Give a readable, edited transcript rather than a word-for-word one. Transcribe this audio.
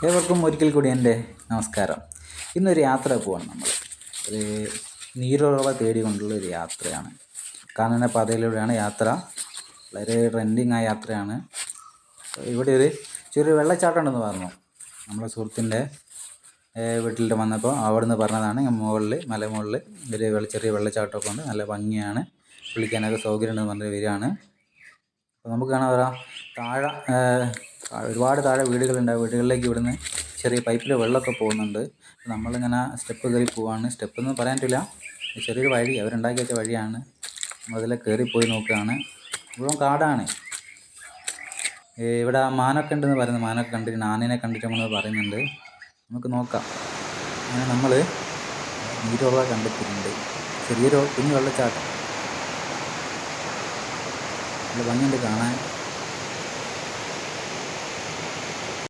ഏവർക്കും ഒരിക്കൽ കൂടി എൻ്റെ നമസ്കാരം. ഇന്നൊരു യാത്ര പോവാണ് നമ്മൾ. ഒരു നീരുറവ തേടിക്കൊണ്ടുള്ളൊരു യാത്രയാണ്. കാനന പാതയിലൂടെയാണ് യാത്ര. വളരെ ട്രെൻഡിങ് ആയ യാത്രയാണ്. ഇവിടെ ഒരു ചെറിയ വെള്ളച്ചാട്ടം ഉണ്ടെന്ന് പറഞ്ഞു നമ്മളെ സുഹൃത്തിൻ്റെ വീട്ടിൽ വന്നപ്പോൾ. അവിടുന്ന് പറഞ്ഞതാണ് മുകളിൽ മലമുകളിൽ ഒരു ചെറിയ വെള്ളച്ചാട്ടമൊക്കെ ഉണ്ട്, നല്ല ഭംഗിയാണ്, കുളിക്കാനൊക്കെ സൗകര്യം ഉണ്ടെന്ന് പറഞ്ഞ് വരികയാണ്. അപ്പോൾ നമുക്ക് കാണാൻ വരാം താഴെ ഒരുപാട് താഴെ വീടുകളുണ്ട്. ആ വീടുകളിലേക്ക് ഇവിടുന്ന് ചെറിയ പൈപ്പിൽ വെള്ളമൊക്കെ പോകുന്നുണ്ട്. നമ്മളിങ്ങനെ സ്റ്റെപ്പ് കയറി പോവാണ്. സ്റ്റെപ്പ് ഒന്നും പറയാൻ പറ്റില്ല, ചെറിയൊരു വഴി അവരുണ്ടാക്കി വെച്ച വഴിയാണ്. നമ്മളതിൽ കയറിപ്പോയി നോക്കുകയാണ്. മുഴുവൻ കാടാണ്. ഇവിടെ മാനൊക്കെ ഉണ്ടെന്ന് പറയുന്നത്, മാനൊക്കെ കണ്ടിട്ട് ആനേനെ കണ്ടിട്ടുണ്ടെന്ന് പറയുന്നുണ്ട്. നമുക്ക് നോക്കാം. അങ്ങനെ നമ്മൾ നീരുറവ കണ്ടെത്തിയിട്ടുണ്ട്. ചെറിയൊരു കുഞ്ഞു വെള്ളച്ചാട്ടം, നല്ല ഭംഗിയുണ്ട് കാണാൻ.